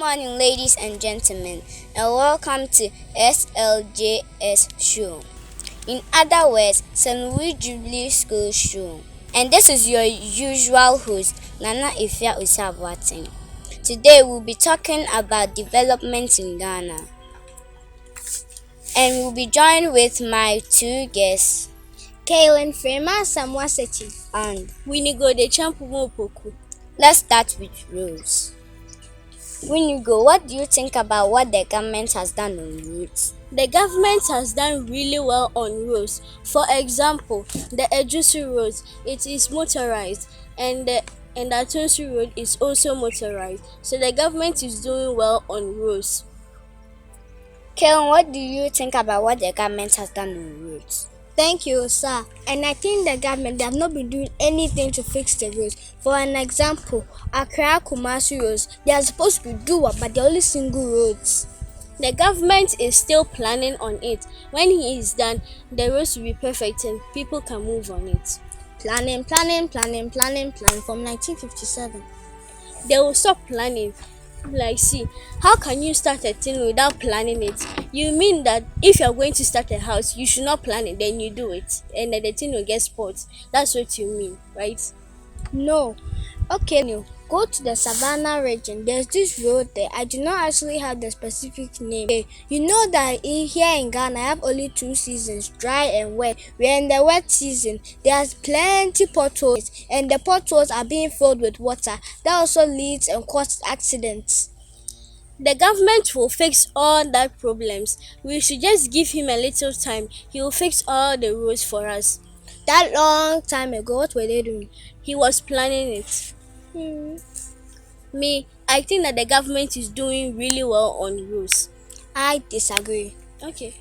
morning, ladies and gentlemen, and welcome to SLJS Show. In other words, St. Louis Jubilee School Show. And this is your usual host, Nana Ifya Usabwating. Today we'll be talking about development in Ghana. And we'll be joined with my two guests, Kaylin Frema Samwasechi and Winigo de Champumopoku. Let's start with Rose. Winigo, what do you think about what the government has done on roads? The government has done really well on roads. For example, the Ejusu Road, it is motorized, and the Atonsu Road is also motorized. So the government is doing well on roads. Kellen, what do you think about what the government has done on roads? Thank you, sir. And I think the government, they have not been doing anything to fix the roads. For an example, Accra Kumasi roads, they are supposed to be dual, but they're only single roads. The government is still planning on it. When he is done, the roads will be perfect and people can move on it. Planning from 1957. They will stop planning. Like, see, how can you start a thing without planning it? You mean that if you're going to start a house, you should not plan it, then you do it, and then the thing will get spoiled. That's what you mean, right? No. Okay, no. Go to the Savannah region. There's this road there. I do not actually have the specific name. Okay. You know that here in Ghana, I have only 2 seasons, dry and wet. We're in the wet season. There's plenty potholes, and the potholes are being filled with water. That also leads and causes accidents. The government will fix all that problems. We should just give him a little time. He will fix all the roads for us. That long time ago, what were they doing? He was planning it. I think that the government is doing really well on roads. I disagree. Okay.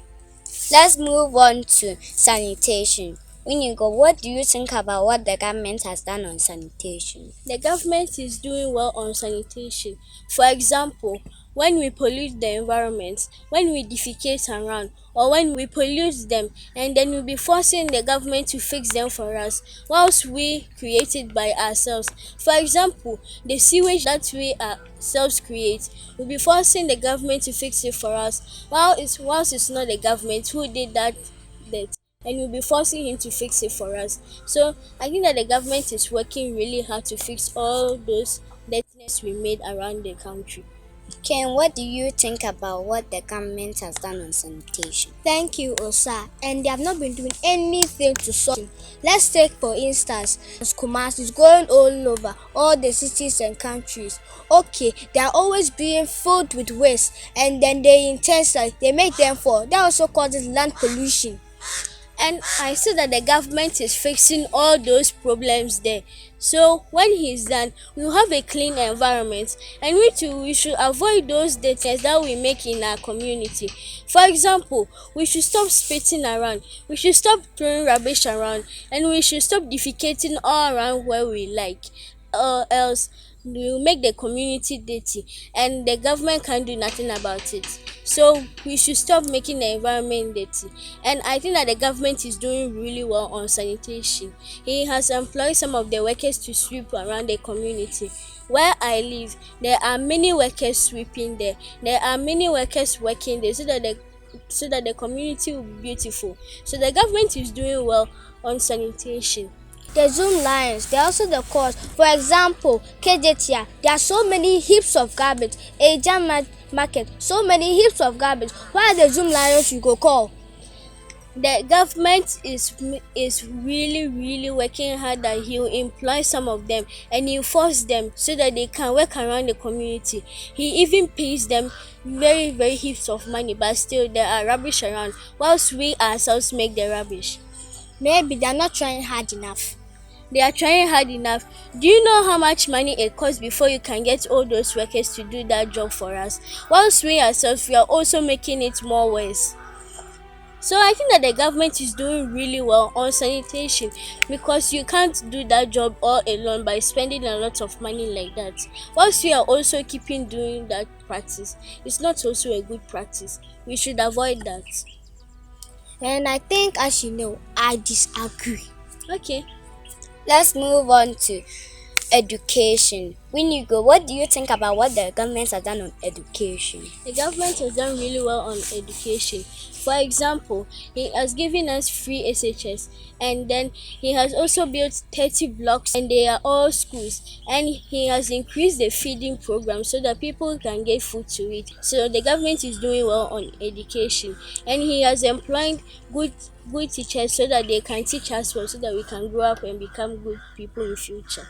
Let's move on to sanitation. Winigo, what do you think about what the government has done on sanitation? The government is doing well on sanitation. For example, when we pollute the environment, when we defecate around, or when we pollute them, and then we'll be forcing the government to fix them for us, whilst we create it by ourselves. For example, the sewage that we ourselves create, we'll be forcing the government to fix it for us, whilst it's not the government who did that, and we'll be forcing him to fix it for us. So I think that the government is working really hard to fix all those dirtiness we made around the country. Ken, what do you think about what the government has done on sanitation? Thank you, Osa. And they have not been doing anything to solve it. Let's take for instance, Kumasi is going all over all the cities and countries. Okay, they are always being filled with waste, and then they make them fall. That also causes land pollution. And I see that the government is fixing all those problems there. So when he's done, we'll have a clean environment, and we should avoid those dirtiness that we make in our community. For example, we should stop spitting around, we should stop throwing rubbish around, and we should stop defecating all around where we like, or else we will make the community dirty and the government can't do nothing about it. So we should stop making the environment dirty. And I think that the government is doing really well on sanitation. He has employed some of the workers to sweep around the community. Where I live, there are many workers sweeping there. There are many workers working there so that the community will be beautiful. So the government is doing well on sanitation. The Zoom lions, they're also the cause. For example, KJTia, there are so many heaps of garbage. A jam market, so many heaps of garbage. Why the Zoom lions you go call? The government is really working hard that he will employ some of them, and he force them so that they can work around the community. He even pays them very heaps of money, but still there are rubbish around, whilst we ourselves make the rubbish. Maybe they are not trying hard enough. They are trying hard enough. Do you know how much money it costs before you can get all those workers to do that job for us? Whilst we ourselves, we are also making it more worse. So I think that the government is doing really well on sanitation, because you can't do that job all alone by spending a lot of money like that. Whilst we are also keeping doing that practice, it's not also a good practice. We should avoid that. And I think, as you know, I disagree. Okay. Let's move on to Education. When you go, what do you think about what the government has done on education? The government has done really well on education. For example, he has given us free SHS, and then he has also built 30 blocks and they are all schools, and he has increased the feeding program so that people can get food to eat. So the government is doing well on education, and he has employed good teachers so that they can teach us well so that we can grow up and become good people in future.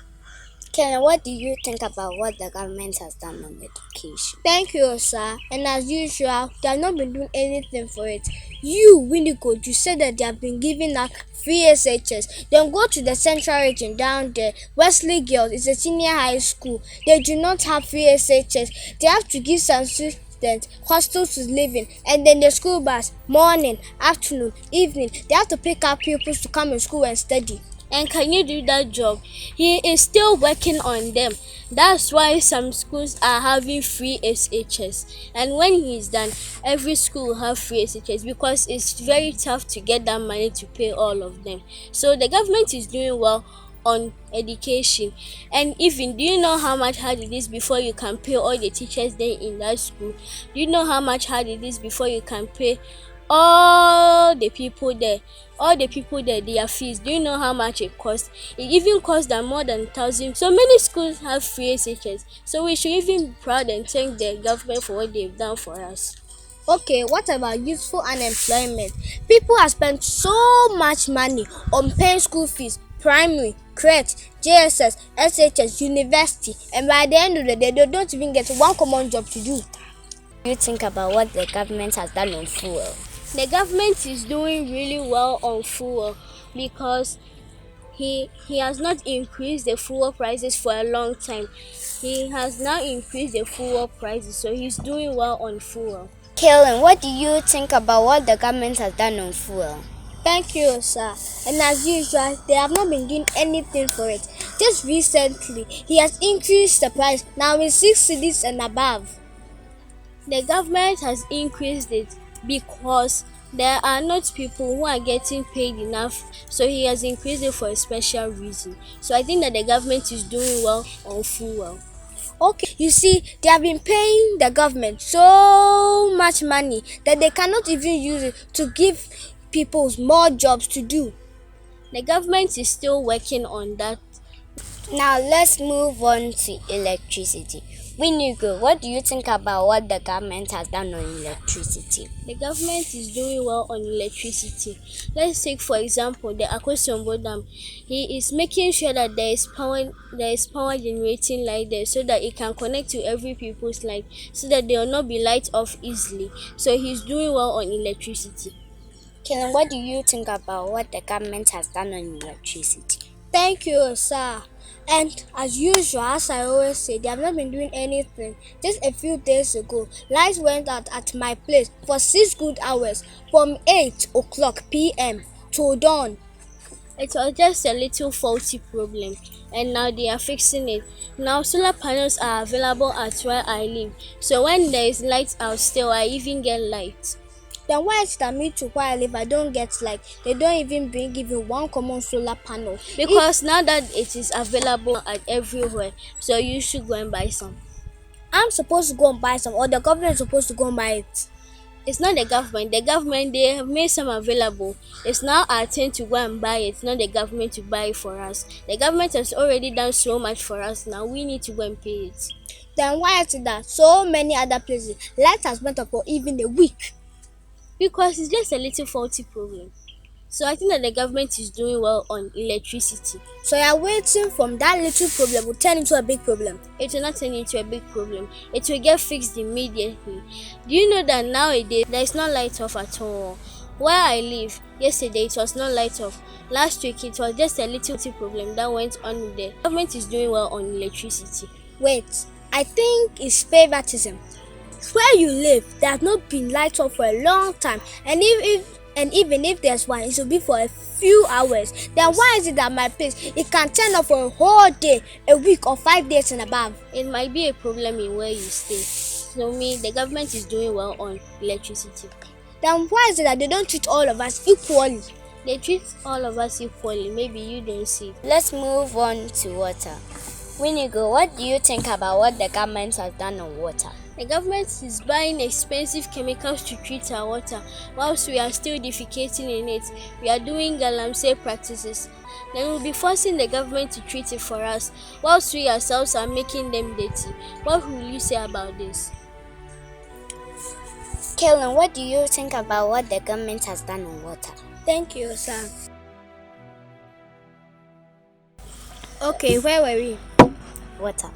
Ken, what do you think about what the government has done on education? Thank you, sir. And as usual, they have not been doing anything for it. You, Winnicott, you said that they have been giving out free SHS. Then go to the central region down there. Wesley Girls is a senior high school. They do not have free SHS. They have to give some students hostels to live in, and then the school bus, morning, afternoon, evening. They have to pick up pupils to come in school and study. And can you do that job? He is still working on them. That's why some schools are having free SHS. And when he's done, every school will have free SHS because it's very tough to get that money to pay all of them. So the government is doing well on education. And even, do you know how much hard it is before you can pay all the teachers there in that school? Do you know how much hard it is before you can pay all the people there, their fees? Do you know how much it costs? It even costs them more than 1,000. So many schools have free SHS, so we should even be proud and thank the government for what they've done for us. Okay, what about youthful unemployment? People have spent so much money on paying school fees, primary, crèche, JSS, SHS, university, and by the end of the day, they don't even get one common job to do. What do you think about what the government has done on fuel? The government is doing really well on fuel because he has not increased the fuel prices for a long time. He has now increased the fuel prices, so he's doing well on fuel. Kellen, what do you think about what the government has done on fuel? Thank you, sir. And as usual, they have not been doing anything for it. Just recently, he has increased the price. Now it's 6 cedis and above. The government has increased it because there are not people who are getting paid enough, so he has increased it for a special reason. So I think that the government is doing well on fuel. Okay, you see, they have been paying the government so much money that they cannot even use it to give people more jobs to do. The government is still working on that. Now let's move on to electricity. Winnie-Go, what do you think about what the government has done on electricity? The government is doing well on electricity. Let's take for example the Akosombo Dam. He is making sure that there is power generating light there so that it can connect to every people's light so that they will not be light off easily. So he's doing well on electricity. Ken, what do you think about what the government has done on electricity? Thank you, sir. And as usual, as I always say, they have not been doing anything. Just a few days ago, lights went out at my place for 6 good hours from 8 o'clock p.m. to dawn. It was just a little faulty problem, and now they are fixing it. Now solar panels are available at where I live, so when there is light out still, I even get light. Then why is that me to where I live I don't get light? They don't even bring even one common solar panel. Because now that it is available at everywhere, so you should go and buy some. I'm supposed to go and buy some, or the government is supposed to go and buy it? It's not the government. The government, they have made some available. It's now our turn to go and buy it, not the government to buy it for us. The government has already done so much for us. Now we need to go and pay it. Then why is it that so many other places light has went up for even a week? Because it's just a little faulty problem. So I think that the government is doing well on electricity. So you're waiting from that little problem will turn into a big problem? It will not turn into a big problem. It will get fixed immediately. Do you know that nowadays there is no light off at all? Where I live, yesterday it was not light off. Last week it was just a little problem that went on there. The government is doing well on electricity. Wait, I think it's favoritism. Where you live, there has not been light off for a long time, and even if there's one, it will be for a few hours. Then why is it that my place it can turn off for a whole day, a week, or 5 days and above? It might be a problem in where you stay. So the government is doing well on electricity. Then why is it that they don't treat all of us equally? They treat all of us equally. Maybe you don't see it. Let's move on to water. Winigo, what do you think about what the government has done on water? The government is buying expensive chemicals to treat our water, whilst we are still defecating in it. We are doing galamsey practices. Then we'll be forcing the government to treat it for us, whilst we ourselves are making them dirty. What will you say about this? Kellen, what do you think about what the government has done on water? Thank you, sir. Okay, where were we? Water.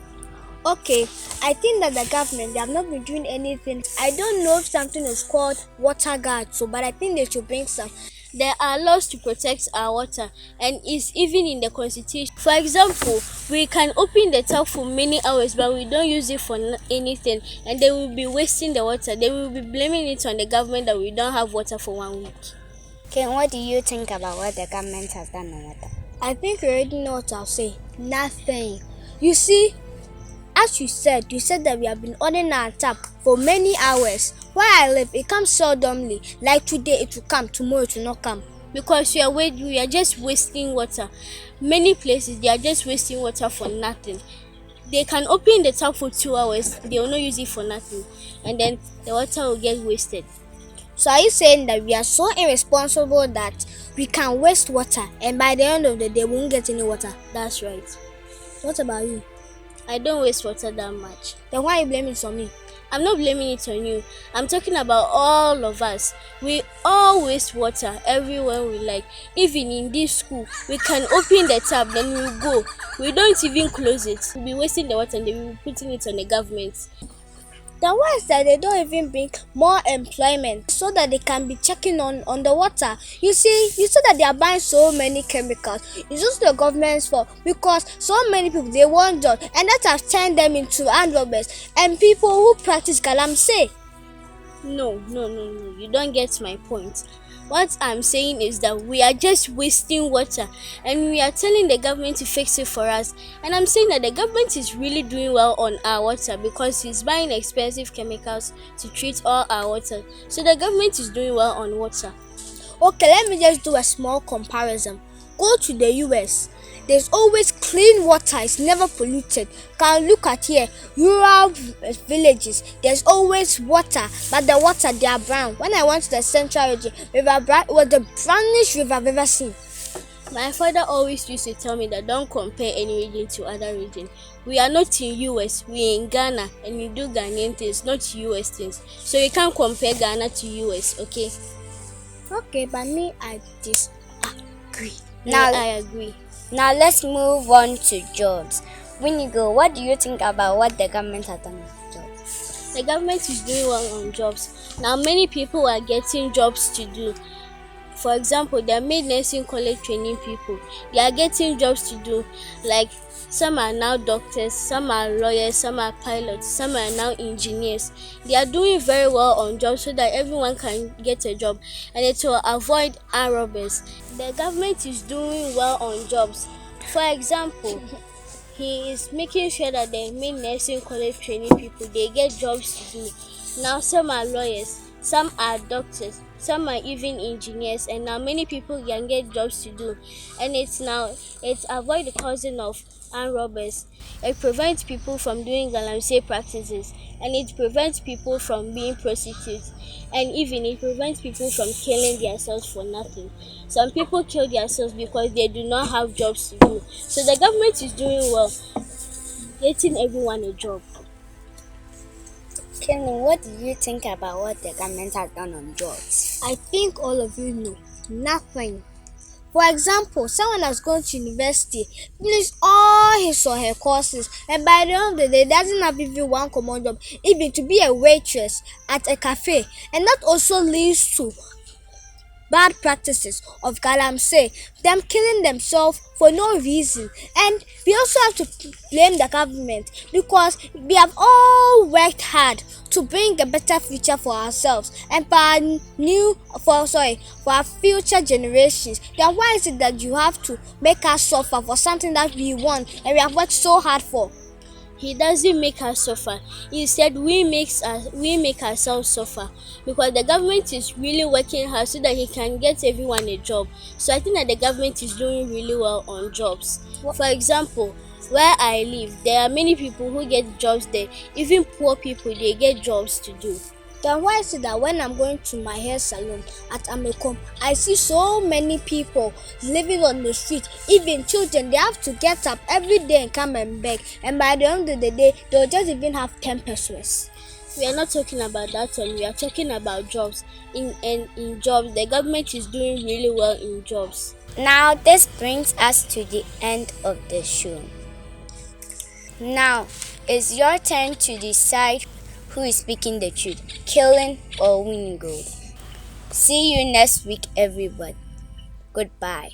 Okay, I think that the government, they have not been doing anything. I don't know if something is called water guard, but I think they should bring some. There are laws to protect our water, and it's even in the constitution. For example, we can open the tap for many hours, but we don't use it for anything, and they will be wasting the water. They will be blaming it on the government that we don't have water for 1 week. Ken, what do you think about what the government has done on water? I think you already know what I'll say. Nothing. You see, as you said that we have been on our tap for many hours. Where I live, it comes seldomly. Like today, it will come, tomorrow it will not come. Because we are just wasting water. Many places, they are just wasting water for nothing. They can open the tap for 2 hours, they will not use it for nothing, and then the water will get wasted. So are you saying that we are so irresponsible that we can waste water and by the end of the day we won't get any water? That's right. What about you? I don't waste water that much. Then why are you blaming it on me? I'm not blaming it on you. I'm talking about all of us. We all waste water everywhere we like. Even in this school, we can open the tap, then we'll go. We don't even close it. We'll be wasting the water and then we'll be putting it on the government. Then why is that they don't even bring more employment so that they can be checking on the water? You see that they are buying so many chemicals. It's just the government's fault because so many people, they want job, and that has turned them into armed robbers and people who practice galamsey. No, you don't get my point. What I'm saying is that we are just wasting water and we are telling the government to fix it for us. And I'm saying that the government is really doing well on our water because it's buying expensive chemicals to treat all our water. So the government is doing well on water. Okay, let me just do a small comparison. Go to the US. There's always clean water, it's never polluted. Can look at here, rural villages, there's always water, but the water, they are brown. When I went to the central region, River Bright was the brownish river I've ever seen. My father always used to tell me that don't compare any region to other region. We are not in US, we are in Ghana, and we do Ghanaian things, not US things. So you can't compare Ghana to US, okay? Okay, but me, I disagree. Now I agree. Now let's move on to jobs. Winigo, what do you think about what the government has done with jobs? The government is doing well on jobs. Now many people are getting jobs to do. For example, they are made nursing college training people. They are getting jobs to do. Like some are now doctors, some are lawyers, some are pilots, some are now engineers. They are doing very well on jobs so that everyone can get a job and it will avoid armed robbers. The government is doing well on jobs. For example, he is making sure that the main nursing college training people, they get jobs to do. Now some are lawyers, some are doctors, some are even engineers, and now many people can get jobs to do. And it's avoid the causing of armed robbers. It prevents people from doing galamsey practices, and it prevents people from being prostitutes, and even it prevents people from killing themselves for nothing. Some people kill themselves because they do not have jobs to do. So the government is doing well, getting everyone a job. Ken, what do you think about what the government has done on jobs? I think all of you know nothing. For example, someone has gone to university, finished all his or her courses, and by the end of the day, doesn't have even one common job, even to be a waitress at a cafe, and that also leads to bad practices of galamsey, them killing themselves for no reason. And we also have to blame the government because we have all worked hard to bring a better future for ourselves and for our future generations. Then why is it that you have to make us suffer for something that we want and we have worked so hard for? He doesn't make us suffer. Instead, we make ourselves suffer because the government is really working hard so that he can get everyone a job. So I think that the government is doing really well on jobs. For example, Where I live, there are many people who get jobs there. Even poor people, they get jobs to do. Then why is it that when I'm going to my hair salon at Amekom, I see so many people living on the street, even children, they have to get up every day and come and beg, and by the end of the day, they'll just even have 10 pesos. We are not talking about that one. We are talking about jobs. In jobs, the government is doing really well in jobs. Now, this brings us to the end of the show. Now, it's your turn to decide who is speaking the truth, killing or winning gold. See you next week, everybody. Goodbye.